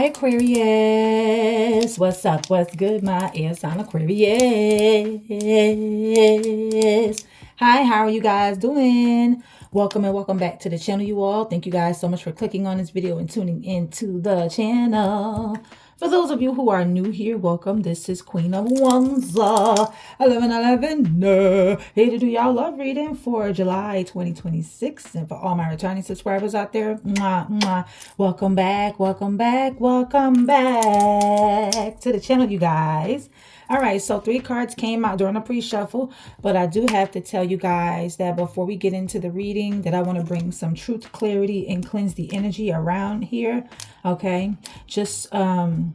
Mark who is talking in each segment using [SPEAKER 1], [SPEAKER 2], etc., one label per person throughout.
[SPEAKER 1] Aquarius, what's up? What's good? My air sign Aquarius. Hi, how are you guys doing? Welcome and welcome back to the channel, you all. Thank you guys so much for clicking on this video and tuning into the channel. For those of you who are new here, welcome. This is Queen of Wands, 1111. Here to do y'all love reading for July 2026. And for all my returning subscribers out there, mwah, mwah. Welcome back, welcome back, welcome back to the channel, you guys. All right, so 3 cards came out during a pre-shuffle, but I do have to tell you guys that before we get into the reading, that I want to bring some truth, clarity, and cleanse the energy around here, okay? Just to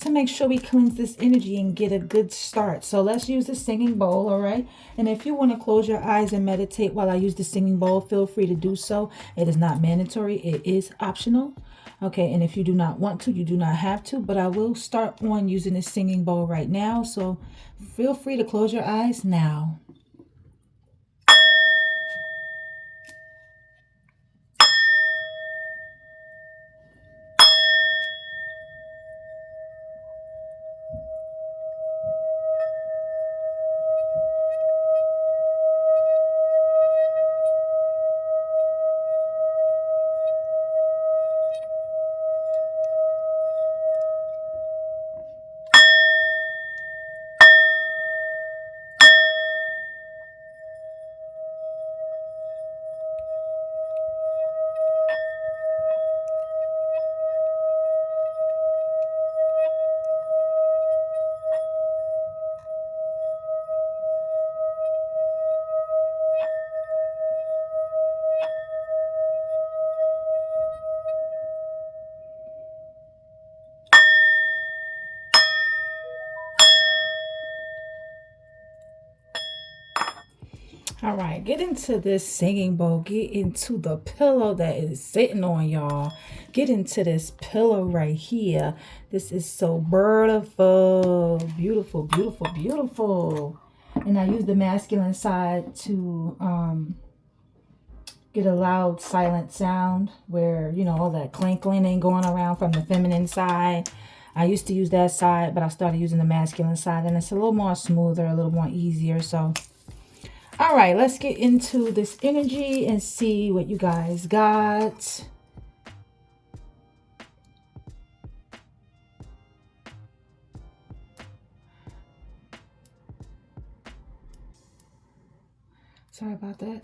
[SPEAKER 1] make sure we cleanse this energy and get a good start. So let's use the singing bowl, all right? And if you want to close your eyes and meditate while I use the singing bowl, feel free to do so. It is not mandatory. It is optional. Okay, and if you do not want to, you do not have to, but I will start on using the singing bowl right now. So feel free to close your eyes now. All right, get into this singing bowl. Get into the pillow that is sitting on y'all. Get into this pillow right here. This is so beautiful. Beautiful, beautiful, beautiful. And I use the masculine side to get a loud, silent sound where, you know, all that clinking ain't going around from the feminine side. I used to use that side, but I started using the masculine side, and it's a little more smoother, a little more easier. So all right, let's get into this energy and see what you guys got. Sorry about that.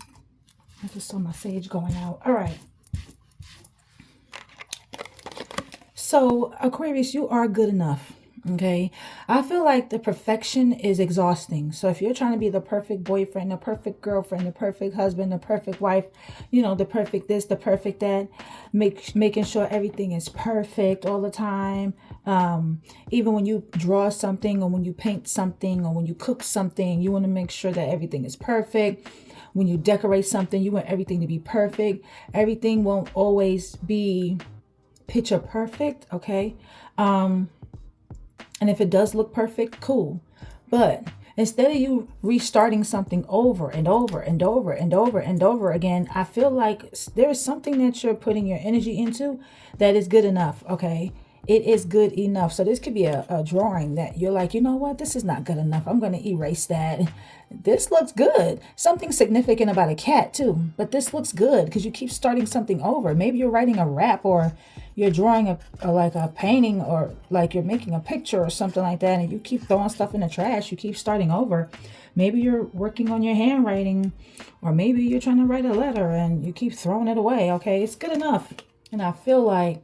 [SPEAKER 1] I just saw my sage going out. All right. So, Aquarius, you are good enough. Okay, I feel like the perfection is exhausting. So if you're trying to be the perfect boyfriend, the perfect girlfriend, the perfect husband, the perfect wife, you know, the perfect this, the perfect that, making sure everything is perfect all the time. Even when you draw something, or when you paint something, or when you cook something, you want to make sure that everything is perfect. When you decorate something, you want everything to be perfect. Everything won't always be picture perfect. Okay. And if it does look perfect, cool. But instead of you restarting something over and over and over and over and over again, I feel like there's something that you're putting your energy into that is good enough, okay? It is good enough. So this could be a drawing that you're like, you know what? This is not good enough. I'm going to erase that. This looks good. Something significant about a cat too. But this looks good because you keep starting something over. Maybe you're writing a rap, or you're drawing like a painting, or like you're making a picture or something like that, and you keep throwing stuff in the trash. You keep starting over. Maybe you're working on your handwriting, or maybe you're trying to write a letter and you keep throwing it away. Okay, it's good enough. And I feel like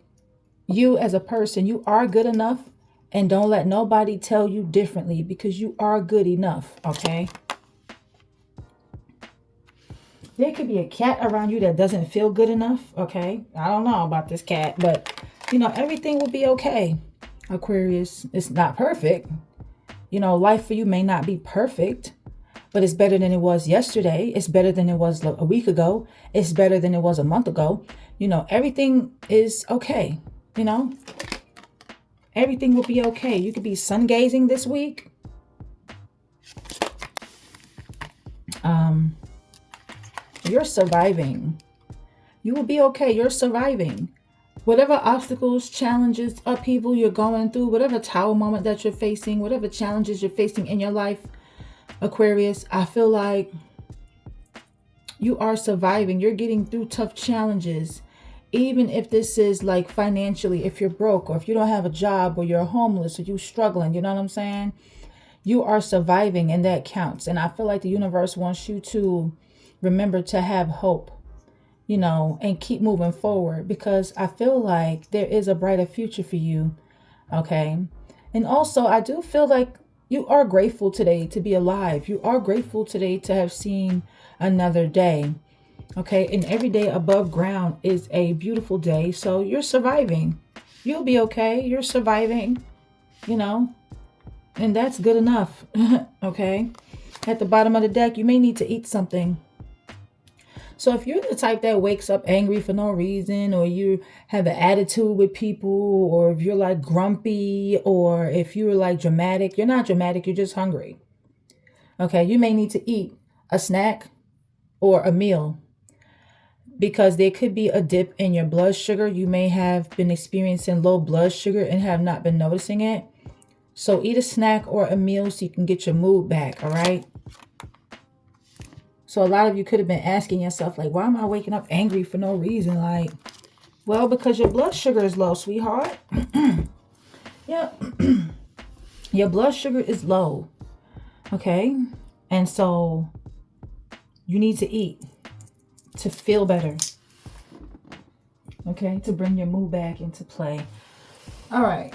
[SPEAKER 1] you as a person, you are good enough, and don't let nobody tell you differently, because you are good enough. Okay. There could be a cat around you that doesn't feel good enough, okay? I don't know about this cat, but, you know, everything will be okay, Aquarius. It's not perfect. You know, life for you may not be perfect, but it's better than it was yesterday. It's better than it was a week ago. It's better than it was a month ago. You know, everything is okay, you know? Everything will be okay. You could be sun gazing this week. You're surviving. You will be okay. You're surviving. Whatever obstacles, challenges, upheaval you're going through, whatever tower moment that you're facing, whatever challenges you're facing in your life, Aquarius, I feel like you are surviving. You're getting through tough challenges. Even if this is like financially, if you're broke or if you don't have a job or you're homeless or you're struggling, you know what I'm saying? You are surviving and that counts. And I feel like the universe wants you to remember to have hope, and keep moving forward, because I feel like there is a brighter future for you. Okay. And also, I do feel like you are grateful today to be alive. You are grateful today to have seen another day. Okay. And every day above ground is a beautiful day. So you're surviving. You'll be okay. You're surviving, and that's good enough. Okay. At the bottom of the deck, you may need to eat something. So if you're the type that wakes up angry for no reason, or you have an attitude with people, or if you're like grumpy, or if you're like dramatic, you're not dramatic, you're just hungry. Okay, you may need to eat a snack or a meal, because there could be a dip in your blood sugar. You may have been experiencing low blood sugar and have not been noticing it. So eat a snack or a meal so you can get your mood back, all right? So a lot of you could have been asking yourself, like, why am I waking up angry for no reason? Like, well, because your blood sugar is low, sweetheart. Yeah. Your blood sugar is low. Okay. And so you need to eat to feel better. Okay. To bring your mood back into play. All right.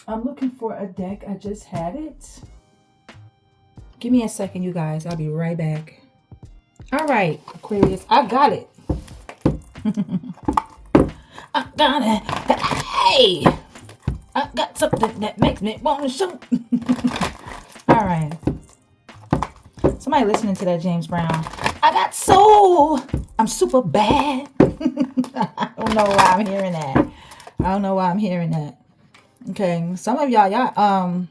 [SPEAKER 1] I'm looking for a deck. I just had it. Give me a second, you guys. I'll be right back. All right, Aquarius. I got it. I got it. Hey! I got something that makes me want to shoot. All right. Somebody listening to that James Brown. I got soul. I'm super bad. I don't know why I'm hearing that. Okay, some of y'all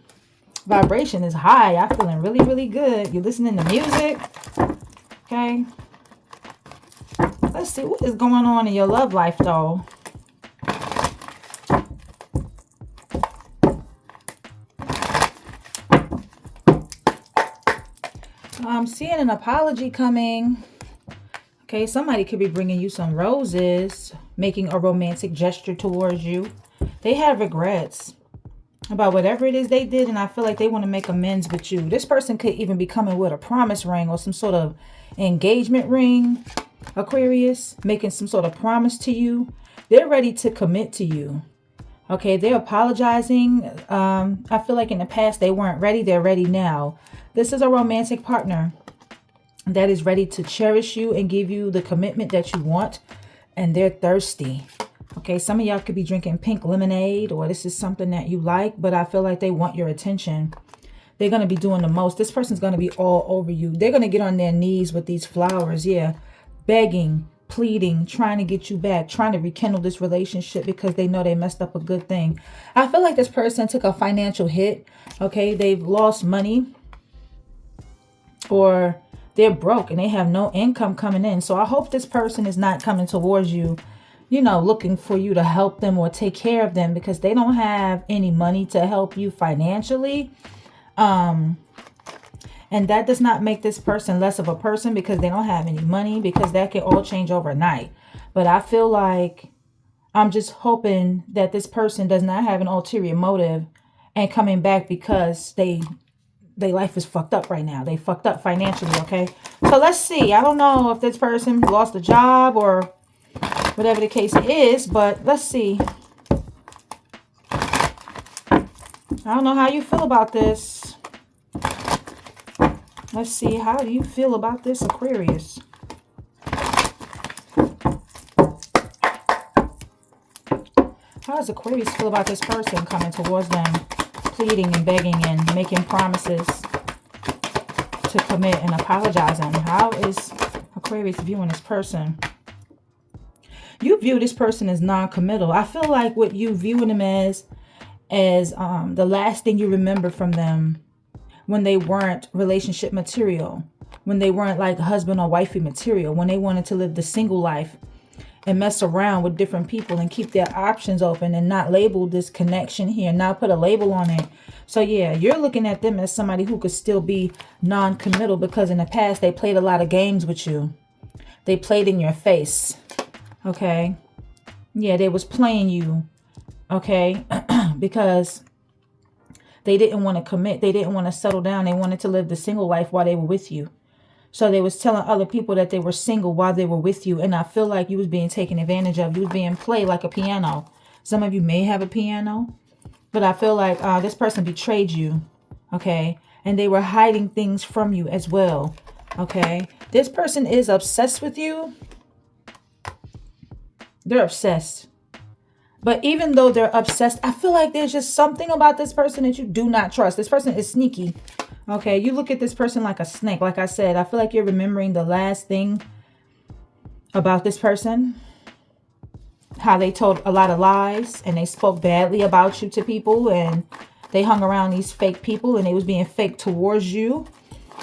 [SPEAKER 1] vibration is high. Y'all feeling really, really good. You're listening to music. Okay. Let's see what is going on in your love life, though. I'm seeing an apology coming. Okay, somebody could be bringing you some roses, making a romantic gesture towards you. They have regrets about whatever it is they did, and I feel like they want to make amends with you. This person could even be coming with a promise ring or some sort of engagement ring, Aquarius, making some sort of promise to you. They're ready to commit to you. Okay, they're apologizing. I feel like in the past they weren't ready. They're ready now. This is a romantic partner that is ready to cherish you and give you the commitment that you want, and they're thirsty. Okay, some of y'all could be drinking pink lemonade, or this is something that you like, but I feel like they want your attention. They're going to be doing the most. This person's going to be all over you. They're going to get on their knees with these flowers, yeah, begging, pleading, trying to get you back, trying to rekindle this relationship because they know they messed up a good thing. I feel like this person took a financial hit. Okay, they've lost money, or they're broke and they have no income coming in. So I hope this person is not coming towards you, looking for you to help them or take care of them, because they don't have any money to help you financially. And that does not make this person less of a person because they don't have any money, because that can all change overnight. But I feel like I'm just hoping that this person does not have an ulterior motive and coming back because their life is fucked up right now. They fucked up financially, okay? So let's see. I don't know if this person lost a job or whatever the case is, but let's see. I don't know how you feel about this. Let's see. How do you feel about this, Aquarius? How does Aquarius feel about this person coming towards them, pleading and begging and making promises to commit and apologizing? How is Aquarius viewing this person? You view this person as non-committal. I feel like what you viewing them as the last thing you remember from them when they weren't relationship material, when they weren't like husband or wifey material, when they wanted to live the single life and mess around with different people and keep their options open and not label this connection here, not put a label on it. So yeah, you're looking at them as somebody who could still be non-committal because in the past they played a lot of games with you. They played in your face. Okay. Yeah, they was playing you. Okay. Because they didn't want to commit. They didn't want to settle down. They wanted to live the single life while they were with you. So they was telling other people that they were single while they were with you. And I feel like you was being taken advantage of. You was being played like a piano. Some of you may have a piano. But I feel like this person betrayed you. Okay. And they were hiding things from you as well. Okay. This person is obsessed with you. They're obsessed. But even though they're obsessed, I feel like there's just something about this person that you do not trust. This person is sneaky. Okay, you look at this person like a snake. Like I said, I feel like you're remembering the last thing about this person. How they told a lot of lies and they spoke badly about you to people. And they hung around these fake people and they was being fake towards you.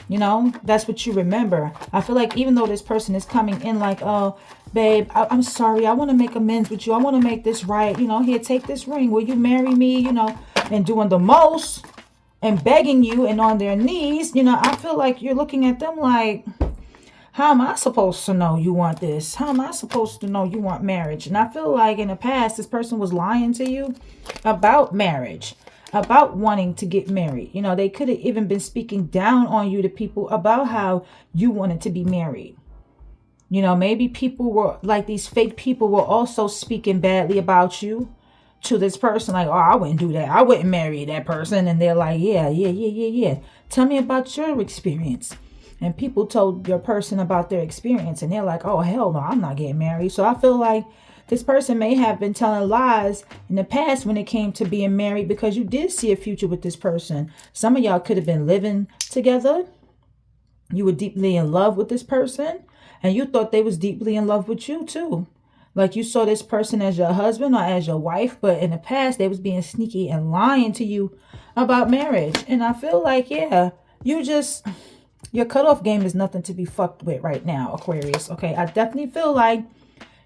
[SPEAKER 1] You know, that's what you remember. I feel like even though this person is coming in like, oh, babe, I'm sorry. I want to make amends with you. I want to make this right. You know, here, take this ring. Will you marry me? You know, and doing the most and begging you and on their knees. You know, I feel like you're looking at them like, how am I supposed to know you want this? How am I supposed to know you want marriage? And I feel like in the past, this person was lying to you about marriage, about wanting to get married. You know, they could have even been speaking down on you to people about how you wanted to be married. You know, maybe people were like these fake people were also speaking badly about you to this person. Like, oh, I wouldn't do that. I wouldn't marry that person. And they're like, yeah. Tell me about your experience. And people told your person about their experience. And they're like, oh, hell no, I'm not getting married. So I feel like this person may have been telling lies in the past when it came to being married because you did see a future with this person. Some of y'all could have been living together. You were deeply in love with this person. And you thought they was deeply in love with you too. Like you saw this person as your husband or as your wife. But in the past, they was being sneaky and lying to you about marriage. And I feel like, yeah, your cutoff game is nothing to be fucked with right now, Aquarius. Okay, I definitely feel like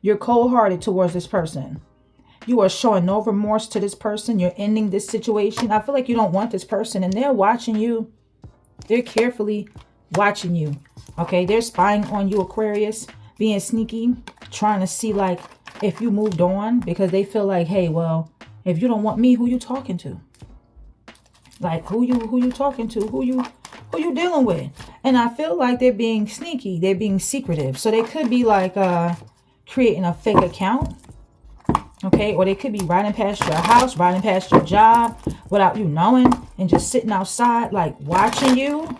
[SPEAKER 1] you're cold-hearted towards this person. You are showing no remorse to this person. You're ending this situation. I feel like you don't want this person. And they're watching you. They're carefully watching you. Okay, they're spying on you, Aquarius, being sneaky, trying to see like if you moved on because they feel like, hey, well, if you don't want me, who you talking to? Like who you talking to? Who you dealing with? And I feel like they're being sneaky. They're being secretive. So they could be like creating a fake account. Okay, or they could be riding past your house, riding past your job without you knowing and just sitting outside like watching you.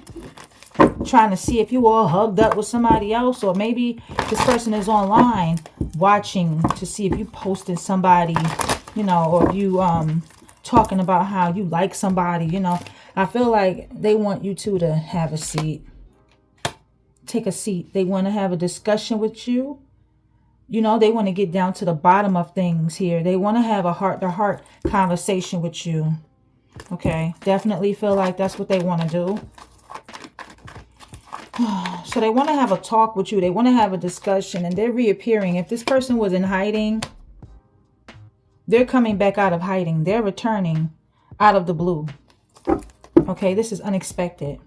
[SPEAKER 1] Trying to see if you all hugged up with somebody else, or maybe this person is online watching to see if you posting somebody, you know, or you talking about how you like somebody, you know. I feel like they want you two to have a seat. Take a seat. They want to have a discussion with you. You know, they want to get down to the bottom of things here. They want to have a heart-to-heart conversation with you. Okay, definitely feel like that's what they want to do. So they want to have a talk with you. They want to have a discussion, and they're reappearing. If this person was in hiding, they're coming back out of hiding. They're returning out of the blue. Okay, this is unexpected.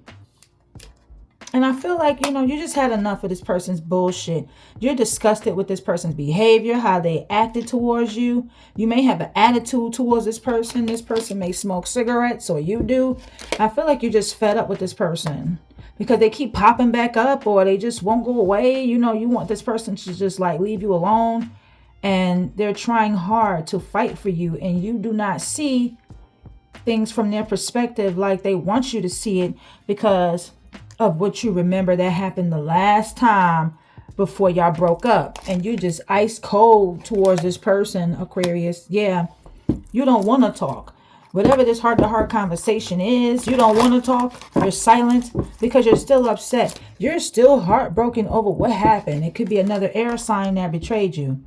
[SPEAKER 1] And I feel like, you know, you just had enough of this person's bullshit. You're disgusted with this person's behavior, how they acted towards you. You may have an attitude towards this person. This person may smoke cigarettes, or you do. I feel like you're just fed up with this person. Because they keep popping back up, or they just won't go away. You know, you want this person to just like leave you alone. And they're trying hard to fight for you. And you do not see things from their perspective like they want you to see it. Because of what you remember that happened the last time before y'all broke up. And you're just ice cold towards this person, Aquarius. Yeah, you don't want to talk. Whatever this heart-to-heart conversation is, you don't want to talk. You're silent because you're still upset. You're still heartbroken over what happened. It could be another air sign that betrayed you.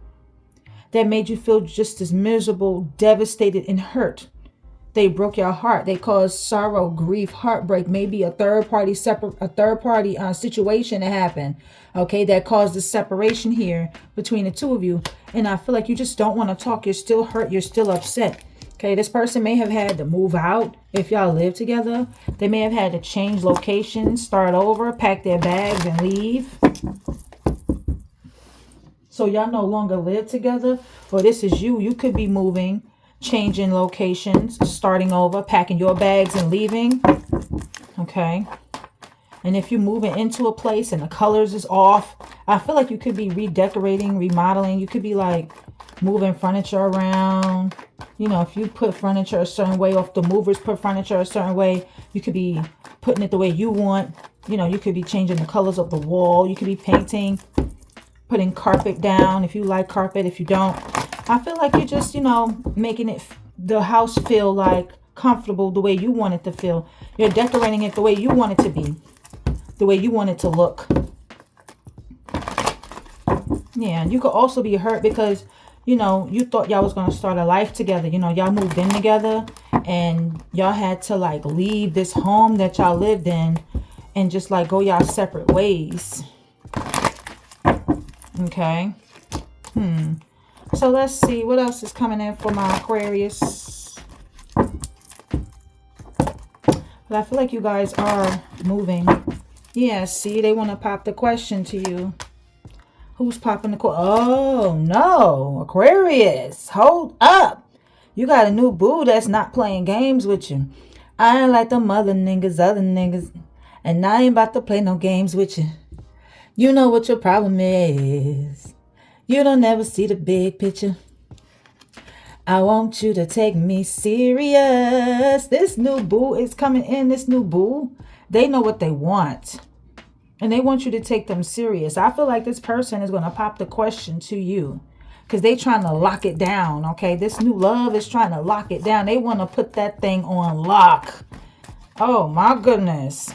[SPEAKER 1] That made you feel just as miserable, devastated, and hurt They broke your heart. They caused sorrow, grief, heartbreak, maybe a third party situation that happened. Okay, that caused the separation here between the two of you. And I feel like you just don't want to talk. You're still hurt. You're still upset. Okay, this person may have had to move out if y'all live together. They may have had to change locations, start over, pack their bags and leave. So y'all no longer live together, or this is you. You could be moving, changing locations, starting over, packing your bags and leaving. Okay. And if you're moving into a place and the colors is off, I feel like you could be redecorating, remodeling. You could be like moving furniture around. You know, if you put furniture a certain way, or if the movers put furniture a certain way, you could be putting it the way you want. You know, you could be changing the colors of the wall. You could be painting, putting carpet down if you like carpet. If you don't, I feel like you're just, you know, making it, the house feel like comfortable the way you want it to feel. You're decorating it the way you want it to be, the way you want it to look. Yeah, and you could also be hurt because, you know, you thought y'all was going to start a life together. You know, y'all moved in together and y'all had to like leave this home that y'all lived in and just like go y'all separate ways. Okay. So let's see what else is coming in for my Aquarius. But I feel like you guys are moving. Yeah, see, they want to pop the question to you. Who's popping the question? Oh, no. Aquarius, hold up. You got a new boo that's not playing games with you. I ain't like them other niggas, and I ain't about to play no games with you. You know what your problem is. You don't ever see the big picture. I want you to take me serious. This new boo is coming in. This new boo, they know what they want. And they want you to take them serious. I feel like this person is going to pop the question to you. Because they trying to lock it down. Okay, this new love is trying to lock it down. They want to put that thing on lock. Oh my goodness.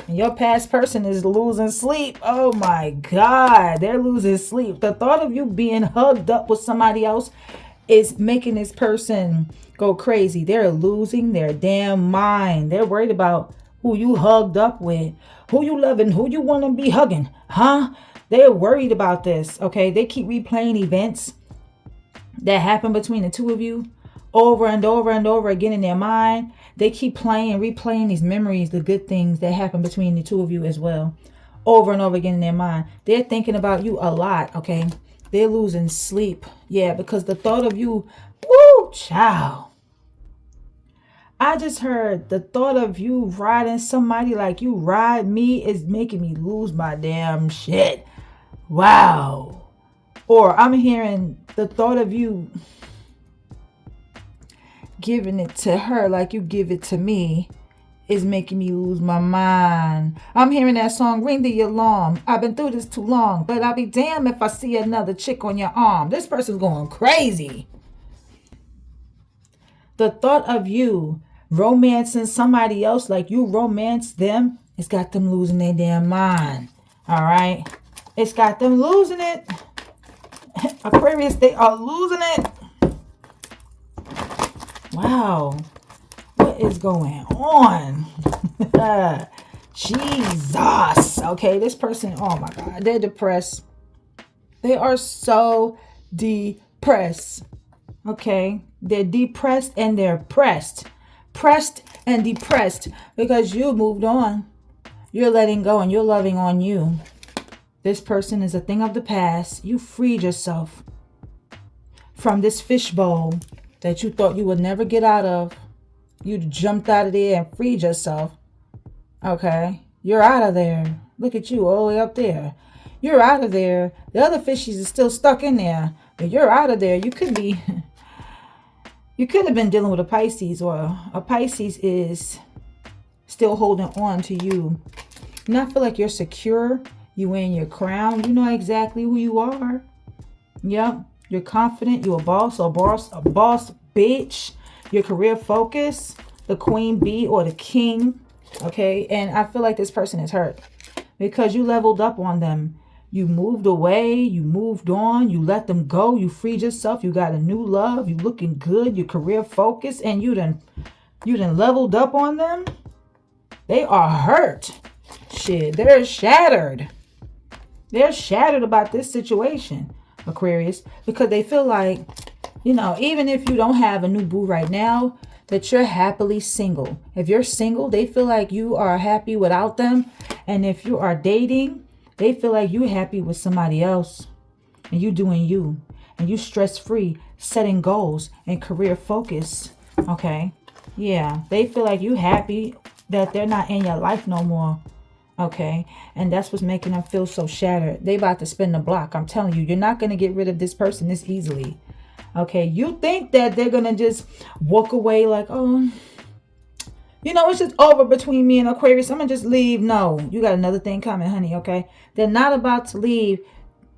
[SPEAKER 1] And your past person is losing sleep. Oh my God. They're losing sleep. The thought of you being hugged up with somebody else is making this person go crazy. They're losing their damn mind. They're worried about who you hugged up with, who you loving, who you want to be hugging. Huh? They're worried about this. Okay. They keep replaying events that happen between the two of you over and over and over again in their mind. They keep replaying these memories, the good things that happen between the two of you as well, over and over again in their mind. They're thinking about you a lot, okay? They're losing sleep. Yeah, because the thought of you, woo, child. I just heard the thought of you riding somebody like you ride me is making me lose my damn shit. Wow. Or I'm hearing the thought of you giving it to her like you give it to me is making me lose my mind. I'm hearing that song, Ring the Alarm. I've been through this too long, but I'll be damned if I see another chick on your arm. This person's going crazy. The thought of you romancing somebody else like you romance them, it's got them losing their damn mind. All right? It's got them losing it. Aquarius, they are losing it. Wow. What is going on? Jesus. Okay, this person, oh my God, they're depressed. They are so depressed. Okay, they're depressed and they're pressed. Pressed and depressed because you moved on. You're letting go and you're loving on you. This person is a thing of the past. You freed yourself from this fishbowl that you thought you would never get out of. You jumped out of there and freed yourself. Okay. You're out of there. Look at you all the way up there. You're out of there. The other fishies are still stuck in there. But you're out of there. You could have been dealing with a Pisces, or a Pisces is still holding on to you. And I feel like you're secure. You wearing your crown. You know exactly who you are. Yep. You're confident. You're a boss bitch. Your career focus, the queen bee or the king. Okay. And I feel like this person is hurt because you leveled up on them. You moved away. You moved on. You let them go. You freed yourself. You got a new love. You looking good. Your career focus. And you done You done leveled up on them. They are hurt. Shit, they're shattered. They're shattered about this situation, Aquarius, because they feel like, you know, even if you don't have a new boo right now, that you're happily single. If you're single, they feel like you are happy without them. And if you are dating, they feel like you're happy with somebody else. And you doing you. And you stress-free, setting goals and career focus. Okay? Yeah. They feel like you happy that they're not in your life no more. Okay? And that's what's making them feel so shattered. They about to spin the block. I'm telling you, you're not going to get rid of this person this easily. Okay, you think that they're going to just walk away like, oh, you know, it's just over between me and Aquarius. I'm going to just leave. No, you got another thing coming, honey, okay? They're not about to leave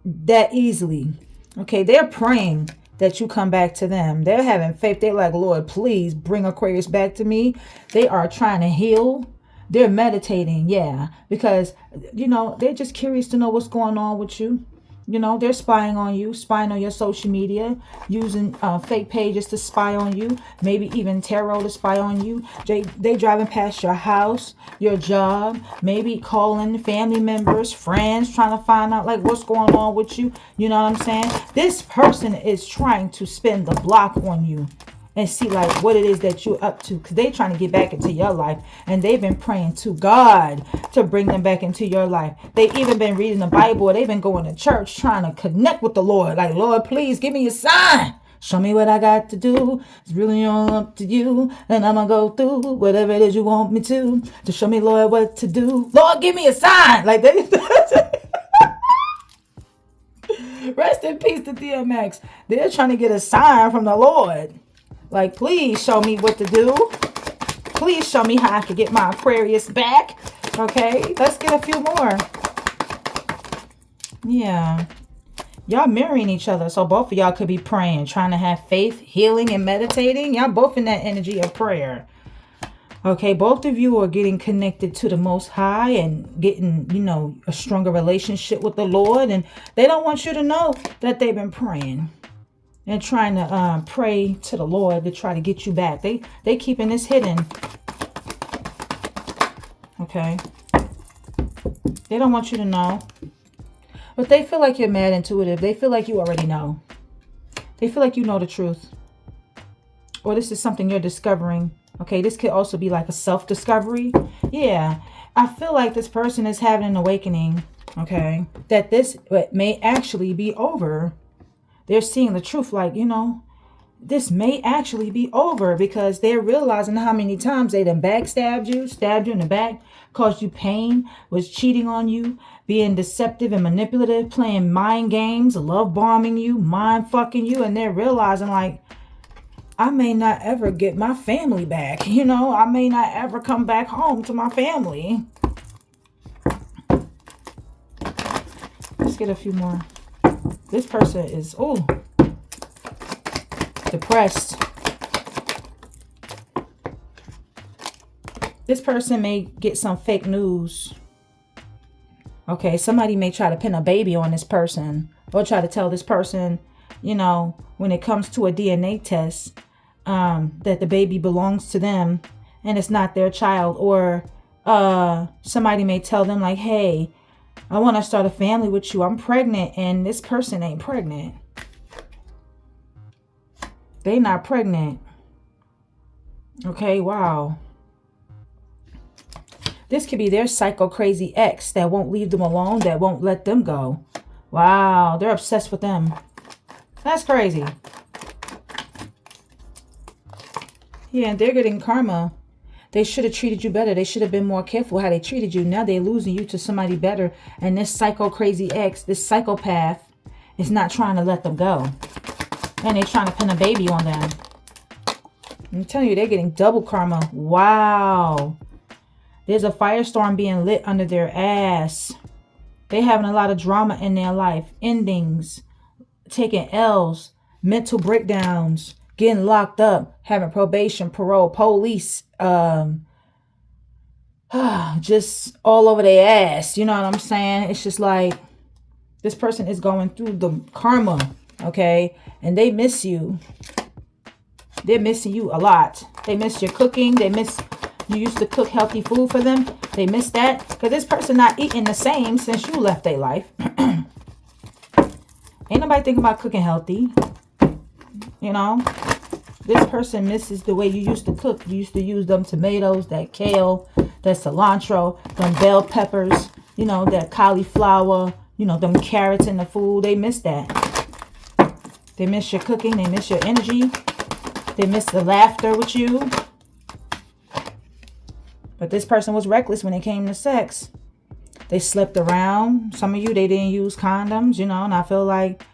[SPEAKER 1] that easily. Okay, they're praying that you come back to them. They're having faith. They're like, Lord, please bring Aquarius back to me. They are trying to heal. They're meditating, yeah, because, you know, they're just curious to know what's going on with you. You know, they're spying on you, spying on your social media, using fake pages to spy on you, maybe even tarot to spy on you. They driving past your house, your job, maybe calling family members, friends, trying to find out like what's going on with you. You know what I'm saying? This person is trying to spin the block on you and see like what it is that you're up to, because they're trying to get back into your life, and they've been praying to God to bring them back into your life. They've even been reading the Bible, or they've been going to church trying to connect with the Lord, like, Lord, please give me a sign, show me what I got to do. It's really all up to you, and I'm gonna go through whatever it is you want me to show me, Lord, what to do. Lord, give me a sign. Like they rest in peace to DMX. They're trying to get a sign from the Lord. Like, please show me what to do. Please show me how I can get my Aquarius back. Okay, let's get a few more. Yeah. Y'all mirroring each other. So both of y'all could be praying, trying to have faith, healing, and meditating. Y'all both in that energy of prayer. Okay, both of you are getting connected to the Most High and getting, you know, a stronger relationship with the Lord. And they don't want you to know that they've been praying and trying to pray to the Lord to try to get you back. They keeping this hidden. Okay. They don't want you to know. But they feel like you're mad intuitive. They feel like you already know. They feel like you know the truth. Or this is something you're discovering. Okay, this could also be like a self-discovery. Yeah. I feel like this person is having an awakening. Okay. That this may actually be over. They're seeing the truth, like, you know, this may actually be over, because they're realizing how many times they done backstabbed you, stabbed you in the back, caused you pain, was cheating on you, being deceptive and manipulative, playing mind games, love bombing you, mind fucking you. And they're realizing like, I may not ever get my family back. You know, I may not ever come back home to my family. Let's get a few more. This person is, depressed. This person may get some fake news. Okay, somebody may try to pin a baby on this person, or try to tell this person, you know, when it comes to a DNA test, that the baby belongs to them and it's not their child. Or somebody may tell them like, hey, I want to start a family with you. I'm pregnant, and this person ain't pregnant. They not pregnant. Okay, wow. This could be their psycho crazy ex that won't leave them alone, that won't let them go. Wow, they're obsessed with them. That's crazy. Yeah, and they're getting karma. They should have treated you better. They should have been more careful how they treated you. Now they're losing you to somebody better. And this psycho crazy ex, this psychopath, is not trying to let them go. And they're trying to pin a baby on them. I'm telling you, they're getting double karma. Wow. There's a firestorm being lit under their ass. They're having a lot of drama in their life. Endings. Taking L's. Mental breakdowns. Getting locked up. Having probation, parole, police. Just all over their ass. You know what I'm saying? It's just like, this person is going through the karma. Okay? And they miss you. They're missing you a lot. They miss your cooking. They miss you used to cook healthy food for them. They miss that. Because this person not eating the same since you left their life. Ain't nobody thinking about cooking healthy. You know. This person misses the way you used to cook. You used to use them tomatoes, that kale, that cilantro, them bell peppers, you know, that cauliflower, you know, them carrots in the food. They miss that. They miss your cooking. They miss your energy. They miss the laughter with you. But this person was reckless when it came to sex. They slept around. Some of you, they didn't use condoms, you know, and I feel like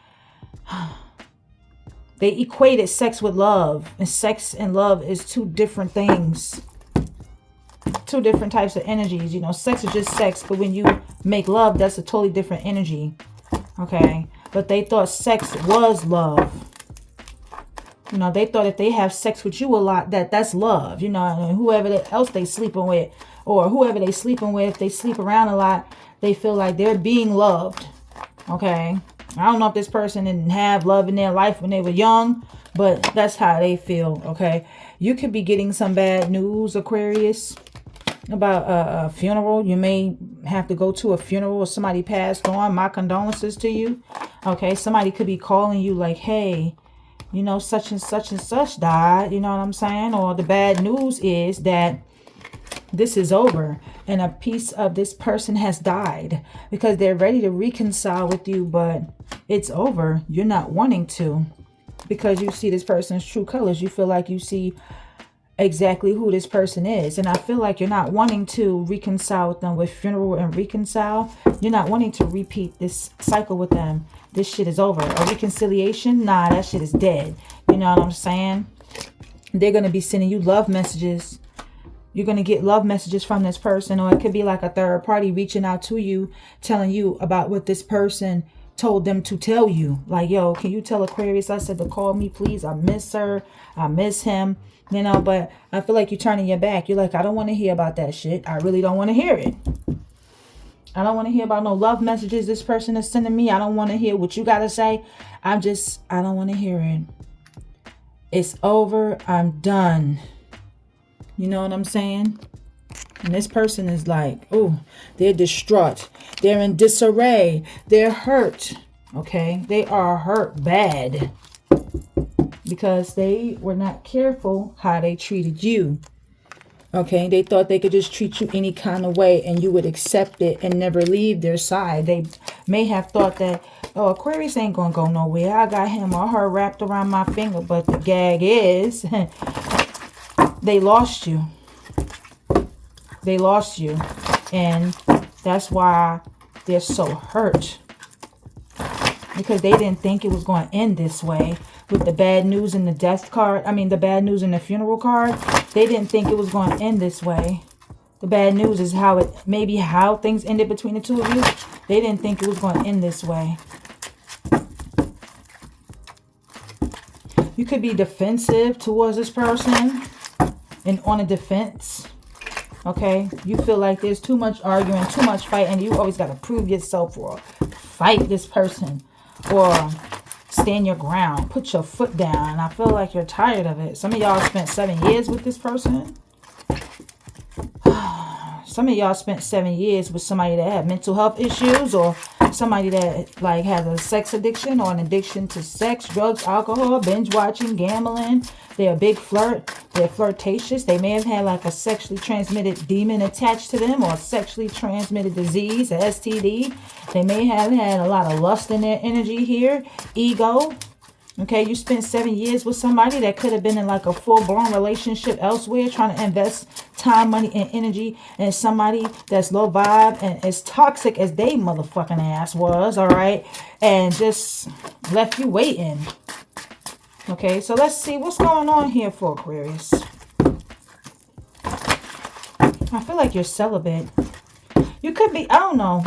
[SPEAKER 1] they equated sex with love. And sex and love is two different things. Two different types of energies. You know, sex is just sex. But when you make love, that's a totally different energy. Okay. But they thought sex was love. You know, they thought if they have sex with you a lot, that's love. You know, and whoever else they sleeping with, or whoever they sleeping with, if they sleep around a lot, they feel like they're being loved. Okay. I don't know if this person didn't have love in their life when they were young, but that's how they feel. Okay. You could be getting some bad news, Aquarius, about a funeral. You may have to go to a funeral or somebody passed on. My condolences to you. Okay. Somebody could be calling you like, hey, you know, such and such died. You know what I'm saying? Or the bad news is that this is over and a piece of this person has died, because they're ready to reconcile with you, but it's over. You're not wanting to, because you see this person's true colors. You feel like you see exactly who this person is. And I feel like you're not wanting to reconcile with them with funeral and reconcile. You're not wanting to repeat this cycle with them. This shit is over. A reconciliation, nah, that shit is dead. You know what I'm saying? They're going to be sending you love messages. You're going to get love messages from this person, or it could be like a third party reaching out to you, telling you about what this person told them to tell you. Like, yo, can you tell Aquarius I said to call me, please? I miss her. I miss him. You know, but I feel like you're turning your back. You're like, I don't want to hear about that shit. I really don't want to hear it. I don't want to hear about no love messages this person is sending me. I don't want to hear what you got to say. I don't want to hear it. It's over. I'm done. You know what I'm saying? And this person is like, oh, they're distraught. They're in disarray. They're hurt. Okay? They are hurt bad. Because they were not careful how they treated you. Okay? They thought they could just treat you any kind of way and you would accept it and never leave their side. They may have thought that, oh, Aquarius ain't gonna go nowhere. I got him or her wrapped around my finger. But the gag is, they lost you. They lost you. And that's why they're so hurt. Because they didn't think it was going to end this way. With the bad news in the death card. I mean, the bad news in the funeral card. They didn't think it was going to end this way. The bad news is maybe how things ended between the two of you. They didn't think it was going to end this way. You could be defensive towards this person. And on a defense. Okay? You feel like there's too much arguing, too much fighting. You always got to prove yourself or fight this person. Or stand your ground. Put your foot down. And I feel like you're tired of it. Some of y'all spent 7 years with this person. Some of y'all spent 7 years with somebody that had mental health issues, or somebody that like has a sex addiction or an addiction to sex, drugs, alcohol, binge watching, gambling. They're a big flirt. They're flirtatious. They may have had like a sexually transmitted demon attached to them, or a sexually transmitted disease, a STD. They may have had a lot of lust in their energy here. Ego. Okay, you spent 7 years with somebody that could have been in like a full-blown relationship elsewhere, trying to invest time, money, and energy in somebody that's low vibe and as toxic as they motherfucking ass was, all right? And just left you waiting. Okay, so let's see what's going on here for Aquarius. I feel like you're celibate. You could be, I don't know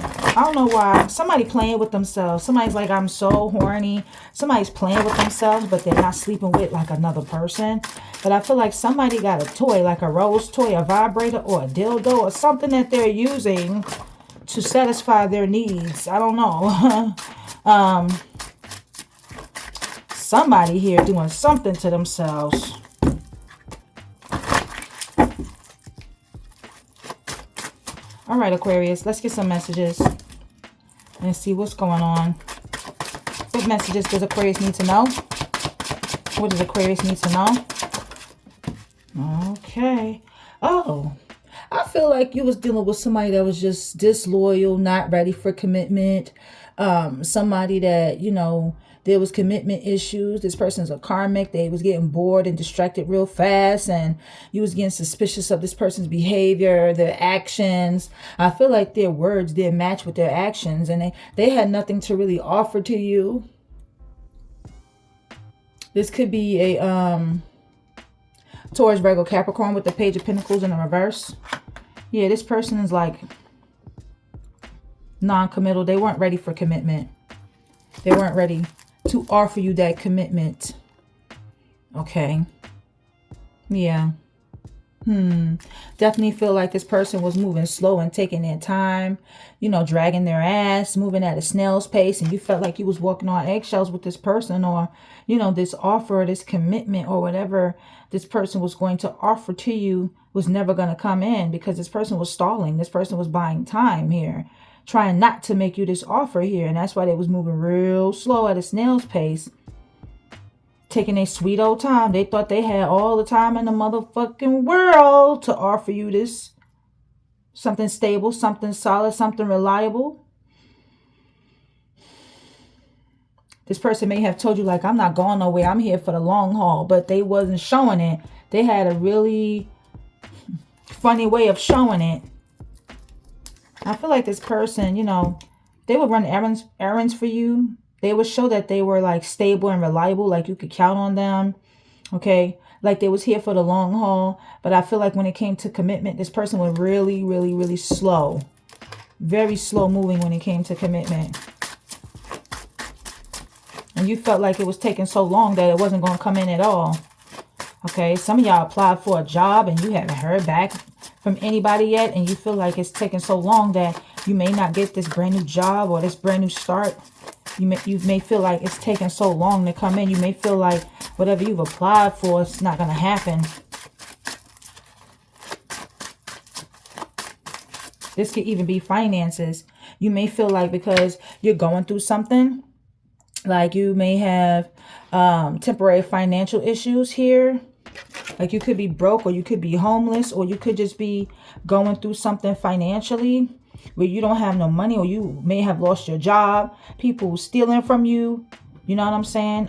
[SPEAKER 1] why. Somebody playing with themselves. Somebody's like, I'm so horny. Somebody's playing with themselves, but they're not sleeping with like another person. But I feel like somebody got a toy, like a rose toy, a vibrator, or a dildo, or something that they're using to satisfy their needs. I don't know. Somebody here doing something to themselves. All right, Aquarius, let's get some messages and see what's going on. What messages does Aquarius need to know? What does Aquarius need to know? Okay. Oh, I feel like you was dealing with somebody that was just disloyal, not ready for commitment. Somebody that, you know, there was commitment issues. This person's a karmic. They was getting bored and distracted real fast, and you was getting suspicious of this person's behavior, their actions. I feel like their words didn't match with their actions, and they had nothing to really offer to you. This could be a Taurus, Virgo, Capricorn with the Page of Pentacles in the reverse. Yeah, this person is like non-committal. They weren't ready for commitment. They weren't ready to offer you that commitment. Okay. Yeah. Definitely feel like this person was moving slow and taking their time, you know, dragging their ass, moving at a snail's pace, and you felt like you was walking on eggshells with this person, or, you know, this offer, this commitment, or whatever this person was going to offer to you was never going to come in because this person was stalling. This person was buying time here, trying not to make you this offer here, and that's why they was moving real slow at a snail's pace, taking a sweet old time. They thought they had all the time in the motherfucking world to offer you this. Something stable, something solid, something reliable. This person may have told you, like, I'm not going nowhere. I'm here for the long haul. But they wasn't showing it. They had a really funny way of showing it. I feel like this person, you know, they would run errands for you. They would show that they were like stable and reliable, like you could count on them. Okay. Like they was here for the long haul. But I feel like when it came to commitment, this person was really, really, really slow. Very slow moving when it came to commitment. And you felt like it was taking so long that it wasn't going to come in at all. Okay. Some of y'all applied for a job and you haven't heard back from anybody yet. And you feel like it's taking so long that you may not get this brand new job or this brand new start. You may feel like it's taking so long to come in. You may feel like whatever you've applied for, it's not going to happen. This could even be finances. You may feel like because you're going through something, like you may have temporary financial issues here. Like you could be broke, or you could be homeless, or you could just be going through something financially where you don't have no money, or you may have lost your job, people stealing from you. You know what I'm saying?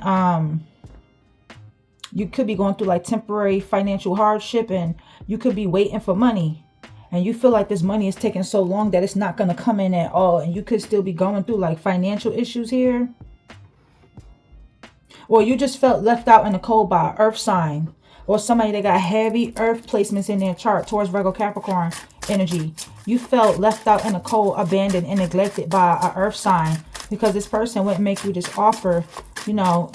[SPEAKER 1] You could be going through like temporary financial hardship, and you could be waiting for money, and you feel like this money is taking so long that it's not going to come in at all, and you could still be going through like financial issues here. Or you just felt left out in the cold by an earth sign, or somebody that got heavy earth placements in their chart, Taurus, Virgo, Capricorn energy. You felt left out in the cold, abandoned, and neglected by an earth sign because this person wouldn't make you this offer, you know,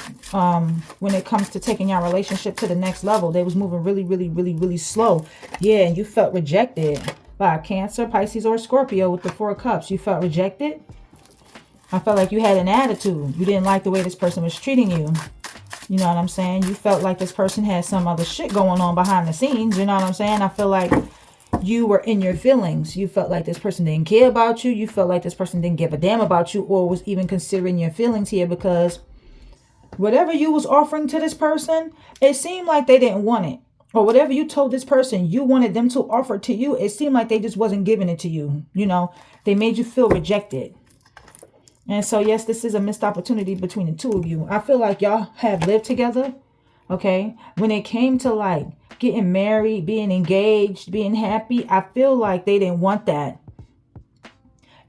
[SPEAKER 1] when it comes to taking your relationship to the next level. They was moving really, really, really, really slow. Yeah, and you felt rejected by a Cancer, Pisces, or Scorpio with the Four of Cups. You felt rejected. I felt like you had an attitude. You didn't like the way this person was treating you. You know what I'm saying? You felt like this person had some other shit going on behind the scenes. You know what I'm saying? I feel like you were in your feelings. You felt like this person didn't care about you. You felt like this person didn't give a damn about you, or was even considering your feelings here, because whatever you was offering to this person, it seemed like they didn't want it. Or whatever you told this person you wanted them to offer to you, it seemed like they just wasn't giving it to you. You know, they made you feel rejected. And so, yes, this is a missed opportunity between the two of you. I feel like y'all have lived together. Okay. When it came to like getting married, being engaged, being happy, I feel like they didn't want that.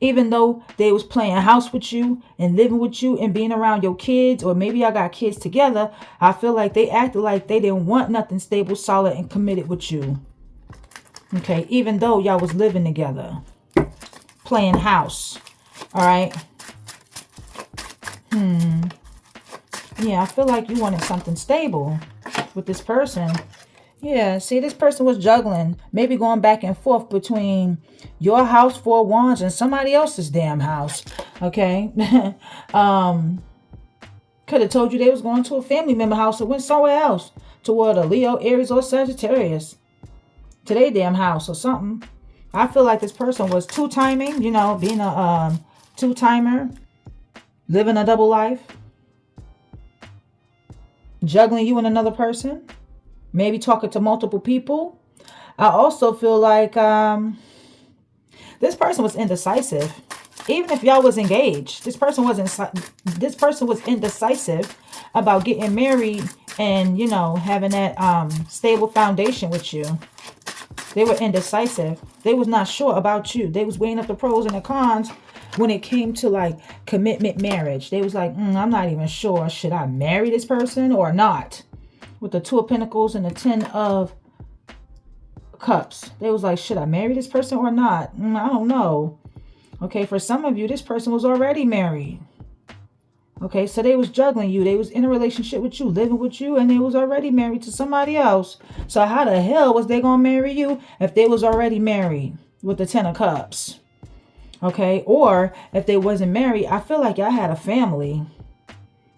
[SPEAKER 1] Even though they was playing house with you and living with you and being around your kids, or maybe y'all got kids together, I feel like they acted like they didn't want nothing stable, solid, and committed with you. Okay. Even though y'all was living together, playing house. All right. Yeah, I feel like you wanted something stable with this person. Yeah, see, this person was juggling, maybe going back and forth between your house, Four of Wands, and somebody else's damn house. Okay. Could have told you they was going to a family member house or went somewhere else, toward a Leo, Aries, or Sagittarius, to their damn house or something. I feel like this person was two-timing, you know, being a two-timer, living a double life, juggling you and another person, maybe talking to multiple people. I also feel like this person was indecisive. Even if y'all was engaged, this person was indecisive about getting married and, you know, having that stable foundation with you. They were indecisive. They was not sure about you. They was weighing up the pros and the cons when it came to like commitment marriage. They was like, I'm not even sure. Should I marry this person or not? With the 2 of Pentacles and the 10 of Cups. They was like, should I marry this person or not? I don't know. Okay, for some of you, this person was already married. Okay, so they was juggling you. They was in a relationship with you, living with you, and they was already married to somebody else. So how the hell was they going to marry you if they was already married with the 10 of Cups? Okay, or if they wasn't married, I feel like y'all had a family.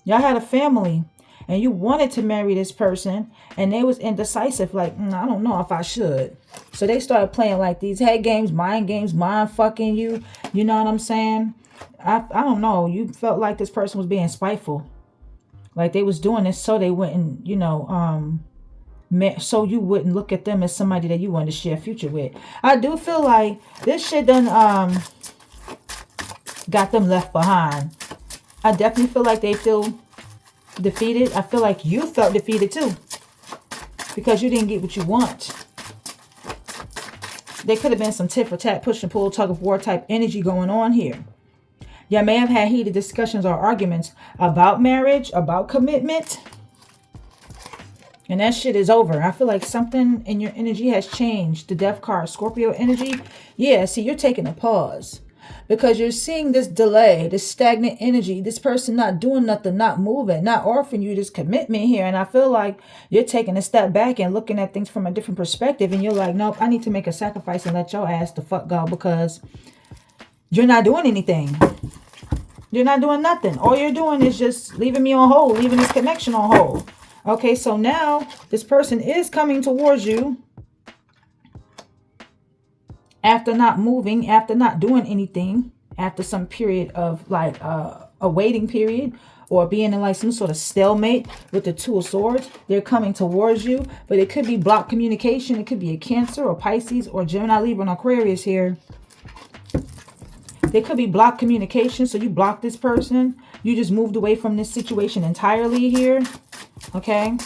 [SPEAKER 1] Y'all had a family, and you wanted to marry this person, and they was indecisive, like, I don't know if I should. So they started playing like these head games, mind fucking you. You know what I'm saying? I don't know. You felt like this person was being spiteful. Like they was doing this so they wouldn't, you know, so you wouldn't look at them as somebody that you wanted to share a future with. I do feel like this shit done got them left behind. I definitely feel like they feel defeated. I feel like you felt defeated too, because you didn't get what you want. There could have been some tit for tat, push and pull, tug of war type energy going on here. Y'all may have had heated discussions or arguments about marriage, about commitment. And that shit is over. I feel like something in your energy has changed. The Death card, Scorpio energy. Yeah, see, you're taking a pause. Because you're seeing this delay, this stagnant energy, this person not doing nothing, not moving, not offering you this commitment here. And I feel like you're taking a step back and looking at things from a different perspective. And you're like, nope, I need to make a sacrifice and let your ass the fuck go, because you're not doing anything. You're not doing nothing. All you're doing is just leaving me on hold, leaving this connection on hold. Okay, so now this person is coming towards you after not moving, after not doing anything, after some period of like a waiting period, or being in like some sort of stalemate with the 2 of Swords. They're coming towards you, but it could be blocked communication. It could be a Cancer or Pisces or Gemini, Libra, and Aquarius here. There could be blocked communication, so you blocked this person. You just moved away from this situation entirely here, okay?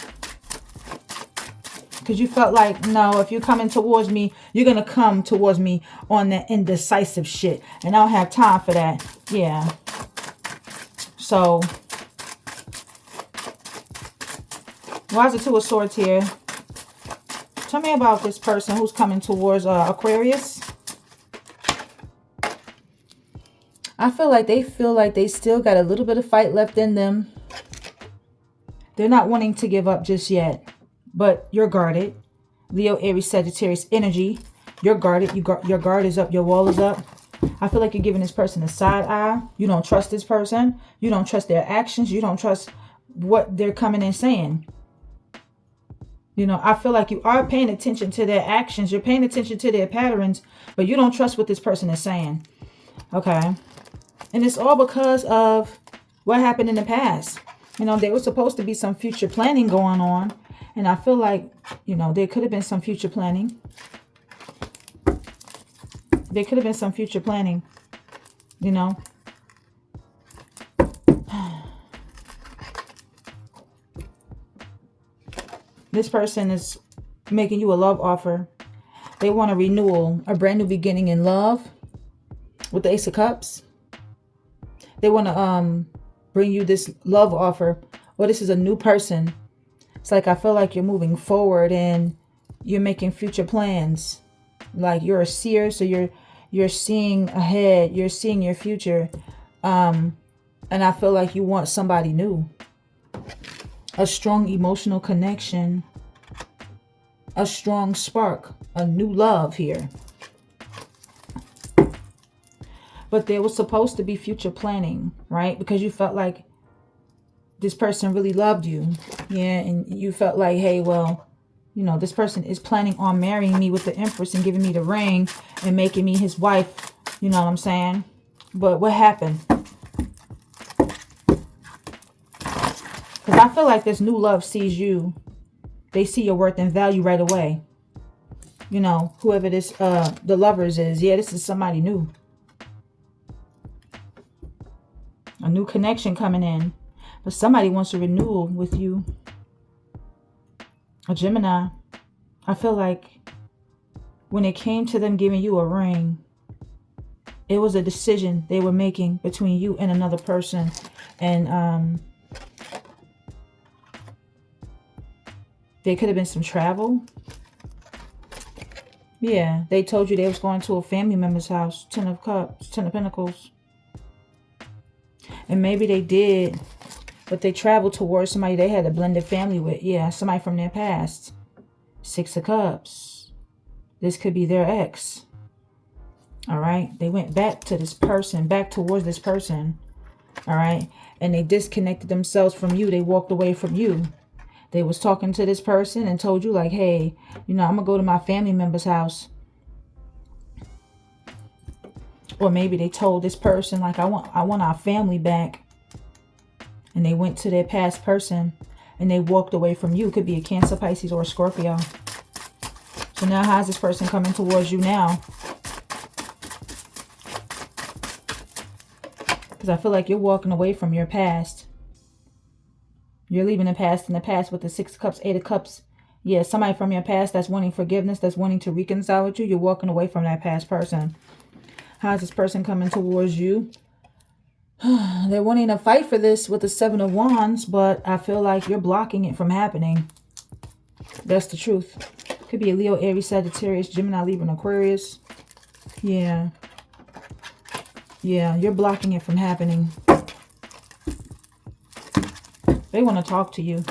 [SPEAKER 1] Because you felt like, no, if you're coming towards me, you're going to come towards me on that indecisive shit. And I don't have time for that. Yeah. So, why is the 2 of Swords here? Tell me about this person who's coming towards Aquarius. I feel like they still got a little bit of fight left in them. They're not wanting to give up just yet. But you're guarded. Leo, Aries, Sagittarius energy. You're guarded. Your guard is up. Your wall is up. I feel like you're giving this person a side eye. You don't trust this person. You don't trust their actions. You don't trust what they're coming and saying. You know, I feel like you are paying attention to their actions. You're paying attention to their patterns. But you don't trust what this person is saying. Okay. And it's all because of what happened in the past. You know, there was supposed to be some future planning going on. And I feel like, you know, there could have been some future planning. There could have been some future planning, you know. This person is making you a love offer. They want a renewal, a brand new beginning in love with the Ace of Cups. They want to bring you this love offer, or this is a new person. It's like I feel like you're moving forward and you're making future plans. Like you're a seer, so you're seeing ahead, you're seeing your future. And I feel like you want somebody new. A strong emotional connection. A strong spark. A new love here. But there was supposed to be future planning, right? Because you felt like this person really loved you. Yeah, and you felt like, hey, well, You know, this person is planning on marrying me with the Empress and giving me the ring and making me his wife. You know what I'm saying? But what happened? Because I feel like this new love sees you. They see your worth and value right away. You know, whoever this, the lovers is. Yeah, this is somebody new. A new connection coming in. But somebody wants a renewal with you. A Gemini. I feel like when it came to them giving you a ring, it was a decision they were making between you and another person. And there could have been some travel. Yeah, they told you they was going to a family member's house. 10 of Cups, 10 of Pentacles. And maybe they did, but they traveled towards somebody they had a blended family with. Yeah, somebody from their past. 6 of Cups. This could be their ex. All right. They went back to this person, back towards this person. All right. And they disconnected themselves from you. They walked away from you. They was talking to this person and told you like, hey, you know, I'm going to go to my family member's house. Or maybe they told this person like, I want our family back. And they went to their past person and they walked away from you. Could be a Cancer, Pisces, or a Scorpio. So now how's this person coming towards you now? Because I feel like you're walking away from your past. You're leaving the past in the past with the 6 of Cups, 8 of Cups. Yeah, somebody from your past that's wanting forgiveness, that's wanting to reconcile with you. You're walking away from that past person. How's this person coming towards you? They're wanting to fight for this with the 7 of Wands, but I feel like you're blocking it from happening. That's the truth. Could be a Leo, Aries, Sagittarius, Gemini, Libra, and Aquarius. Yeah. Yeah, you're blocking it from happening. They want to talk to you.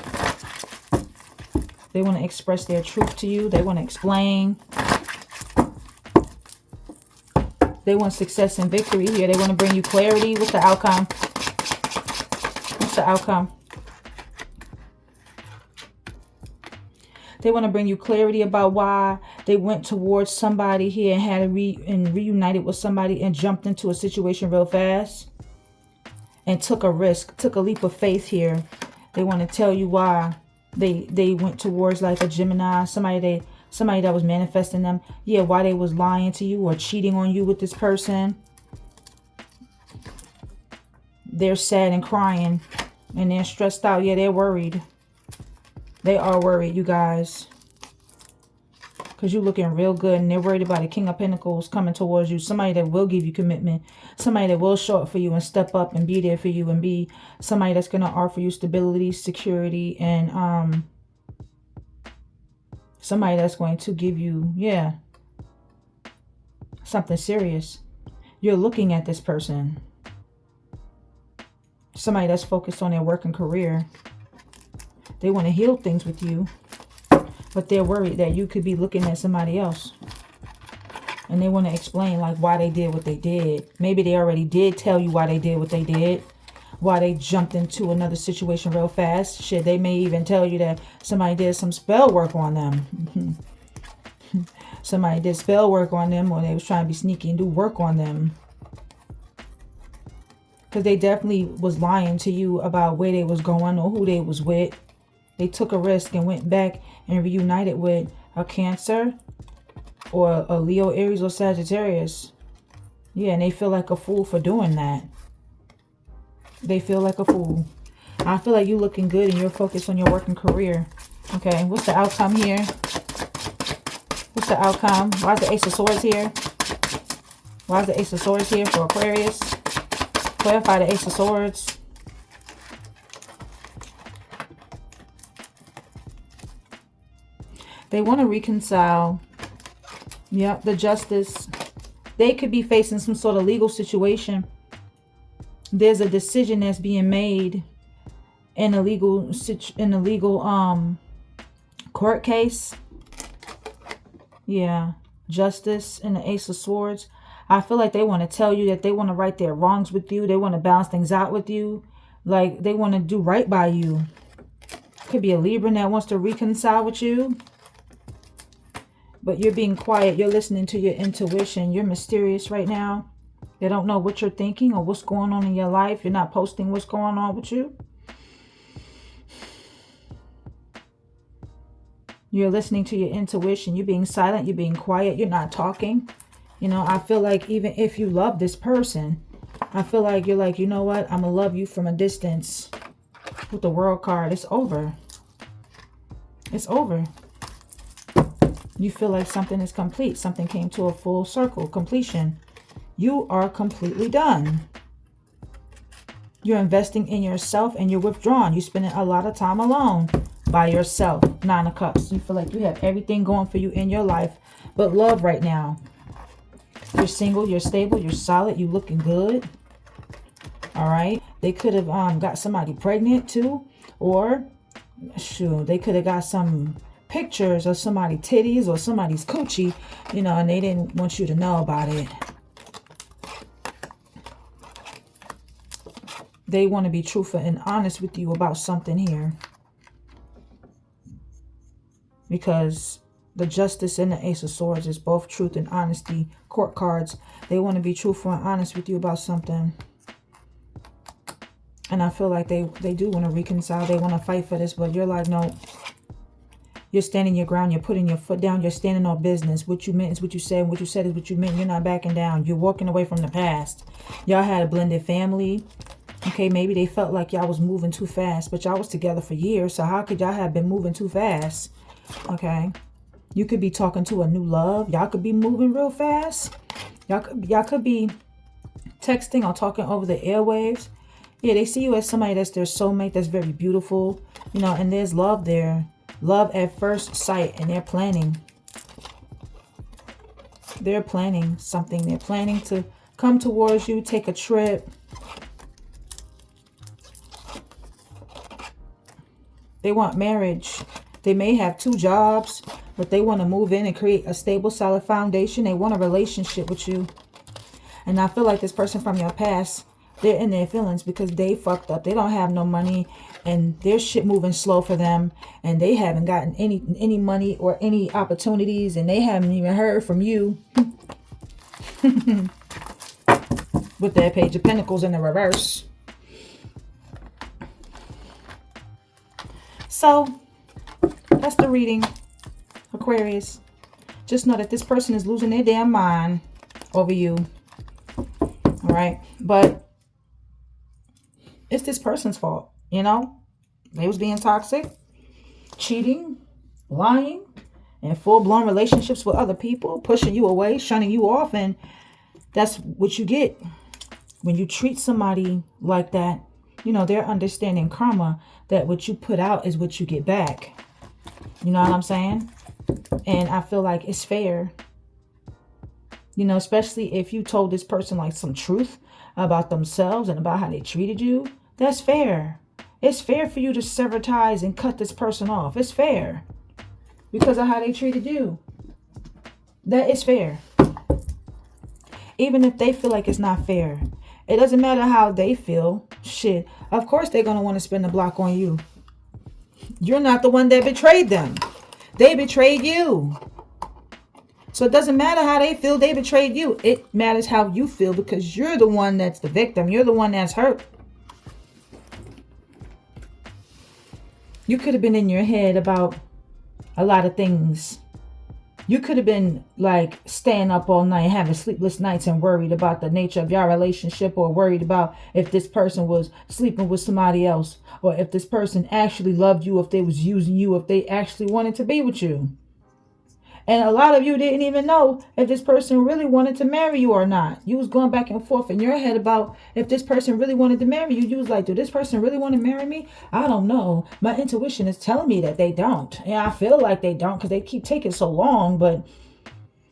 [SPEAKER 1] They want to express their truth to you. They want to explain. They want success and victory here. They want to bring you clarity. What's the outcome? What's the outcome? They want to bring you clarity about why they went towards somebody here and had reunited with somebody and jumped into a situation real fast and took a risk, took a leap of faith here. They want to tell you why they went towards like a Gemini, somebody that was manifesting them. Yeah, why they was lying to you or cheating on you with this person. They're sad and crying and they're stressed out. Yeah, they're worried. They are worried, you guys. Because you're looking real good and they're worried about a King of Pentacles coming towards you. Somebody that will give you commitment. Somebody that will show up for you and step up and be there for you and be somebody that's going to offer you stability, security, and somebody that's going to give you, yeah, something serious. You're looking at this person. Somebody that's focused on their work and career. They want to heal things with you. But they're worried that you could be looking at somebody else. And they want to explain like why they did what they did. Maybe they already did tell you why they did what they did. Why they jumped into another situation real fast. Shit, they may even tell you that somebody did some spell work on them. Somebody did spell work on them, or they was trying to be sneaky and do work on them. Because they definitely was lying to you about where they was going or who they was with. They took a risk and went back and reunited with a Cancer or a Leo, Aries, or Sagittarius. Yeah, and they feel like a fool for doing that. They feel like a fool. I feel like you're looking good and you're focused on your work and career. Okay, what's the outcome here? What's the outcome? Why is the Ace of Swords here? Why is the Ace of Swords here for Aquarius? Clarify the Ace of Swords. They want to reconcile. Yep, the Justice. They could be facing some sort of legal situation. There's a decision that's being made in a legal court case. Yeah, Justice and the Ace of Swords. I feel like they want to tell you that they want to right their wrongs with you. They want to balance things out with you. Like they want to do right by you. Could be a Libra that wants to reconcile with you. But you're being quiet. You're listening to your intuition. You're mysterious right now. They don't know what you're thinking or what's going on in your life. You're not posting what's going on with you. You're listening to your intuition. You're being silent. You're being quiet. You're not talking. You know, I feel like even if you love this person, I feel like you're like, you know what? I'm going to love you from a distance. With the World card, it's over. It's over. You feel like something is complete. Something came to a full circle, completion. You are completely done. You're investing in yourself and you're withdrawn. You're spending a lot of time alone by yourself. 9 of Cups. You feel like you have everything going for you in your life but love right now. You're single, you're stable, you're solid, you're looking good. All right. They could have got somebody pregnant too. Or, shoot, they could have got some pictures of somebody's titties or somebody's coochie, you know, and they didn't want you to know about it. They want to be truthful and honest with you about something here. Because the Justice and the Ace of Swords is both truth and honesty. Court cards. They want to be truthful and honest with you about something. And I feel like they do want to reconcile. They want to fight for this. But you're like, no. You're standing your ground. You're putting your foot down. You're standing on business. What you meant is what you said. What you said is what you meant. You're not backing down. You're walking away from the past. Y'all had a blended family. Okay, maybe they felt like y'all was moving too fast. But y'all was together for years. So how could y'all have been moving too fast? Okay. You could be talking to a new love. Y'all could be moving real fast. Y'all could be texting or talking over the airwaves. Yeah, they see you as somebody that's their soulmate. That's very beautiful. You know, and there's love there. Love at first sight. And they're planning. They're planning something. They're planning to come towards you, take a trip. They want marriage. They may have 2 jobs, but they want to move in and create a stable, solid foundation. They want a relationship with you. And I feel like this person from your past, they're in their feelings because they fucked up. They don't have no money and their shit moving slow for them. And they haven't gotten any money or any opportunities. And they haven't even heard from you. With that Page of Pentacles in the reverse. So, that's the reading, Aquarius. Just know that this person is losing their damn mind over you. All right. But it's this person's fault, you know. They was being toxic, cheating, lying, and full-blown relationships with other people, pushing you away, shunning you off. And that's what you get when you treat somebody like that. You know, they're understanding karma, that what you put out is what you get back. You know what I'm saying? And I feel like it's fair. You know, especially if you told this person like some truth about themselves and about how they treated you. That's fair. It's fair for you to sever ties and cut this person off. It's fair. Because of how they treated you. That is fair. Even if they feel like it's not fair. It doesn't matter how they feel. Shit. Of course they're going to want to spin the block on you. You're not the one that betrayed them. They betrayed you. So it doesn't matter how they feel. They betrayed you. It matters how you feel because you're the one that's the victim. You're the one that's hurt. You could have been in your head about a lot of things. You could have been like staying up all night, having sleepless nights and worried about the nature of your relationship, or worried about if this person was sleeping with somebody else, or if this person actually loved you, if they was using you, if they actually wanted to be with you. And a lot of you didn't even know if this person really wanted to marry you or not. You was going back and forth in your head about if this person really wanted to marry you. You was like, do this person really want to marry me? I don't know. My intuition is telling me that they don't. And I feel like they don't because they keep taking so long. But,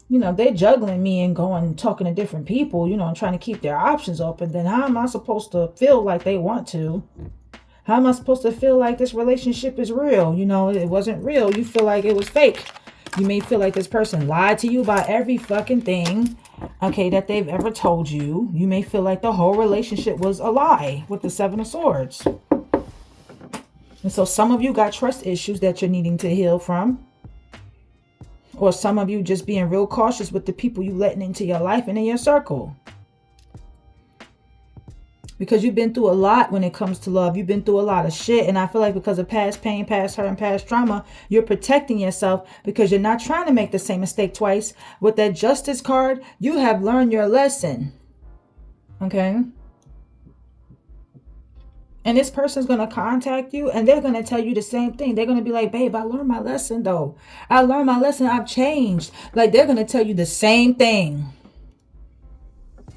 [SPEAKER 1] you know, they're juggling me and going talking to different people, you know, and trying to keep their options open. Then how am I supposed to feel like they want to? How am I supposed to feel like this relationship is real? You know, it wasn't real. You feel like it was fake. You may feel like this person lied to you about every fucking thing, okay, that they've ever told you. You may feel like the whole relationship was a lie with the 7 of Swords. And so some of you got trust issues that you're needing to heal from. Or some of you just being real cautious with the people you letting into your life and in your circle. Because you've been through a lot when it comes to love. You've been through a lot of shit. And I feel like because of past pain, past hurt, and past trauma, you're protecting yourself because you're not trying to make the same mistake twice. With that justice card, you have learned your lesson. Okay? And this person's going to contact you and they're going to tell you the same thing. They're going to be like, babe, I learned my lesson though. I learned my lesson. I've changed. Like, they're going to tell you the same thing.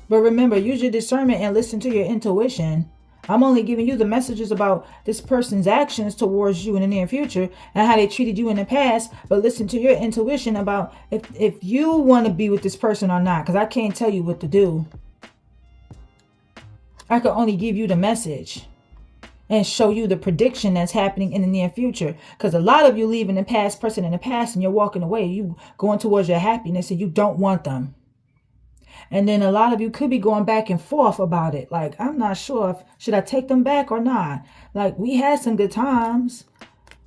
[SPEAKER 1] But remember, use your discernment and listen to your intuition. I'm only giving you the messages about this person's actions towards you in the near future and how they treated you in the past. But listen to your intuition about if you want to be with this person or not. Because I can't tell you what to do. I can only give you the message and show you the prediction that's happening in the near future. Because a lot of you leaving the past person in the past and you're walking away. You going towards your happiness and you don't want them. And then a lot of you could be going back and forth about it. Like, I'm not sure if should I take them back or not. Like, we had some good times.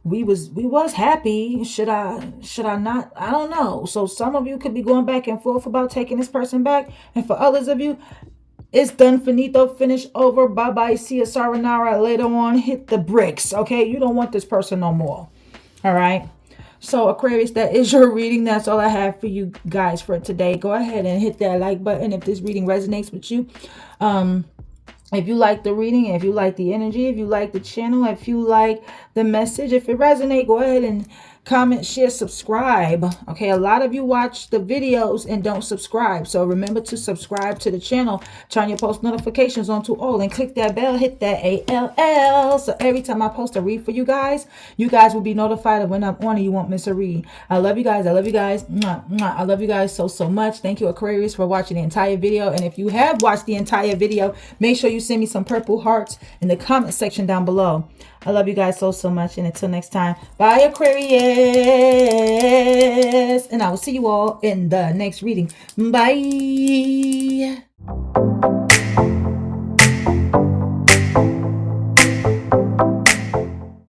[SPEAKER 1] We was happy. Should I not? I don't know. So some of you could be going back and forth about taking this person back. And for others of you, it's done, finito, finish, over, bye-bye, see you, sayonara, later on, hit the bricks, okay? You don't want this person no more, all right? So, Aquarius, that is your reading. That's all I have for you guys for today. Go ahead and hit that like button if this reading resonates with you. If you like the reading, if you like the energy, if you like the channel, if you like the message, if it resonates, go ahead and comment, share, subscribe. Okay, a lot of you watch the videos and don't subscribe. So remember to subscribe to the channel. Turn your post notifications on to all and click that bell. Hit that ALL. So every time I post a read for you guys will be notified of when I'm on and you won't miss a read. I love you guys. I love you guys. Mwah, mwah. I love you guys so much. Thank you, Aquarius, for watching the entire video. And if you have watched the entire video, make sure you send me some purple hearts in the comment section down below. I love you guys so much. And until next time, bye, Aquarius. And I will see you all in the next reading. Bye.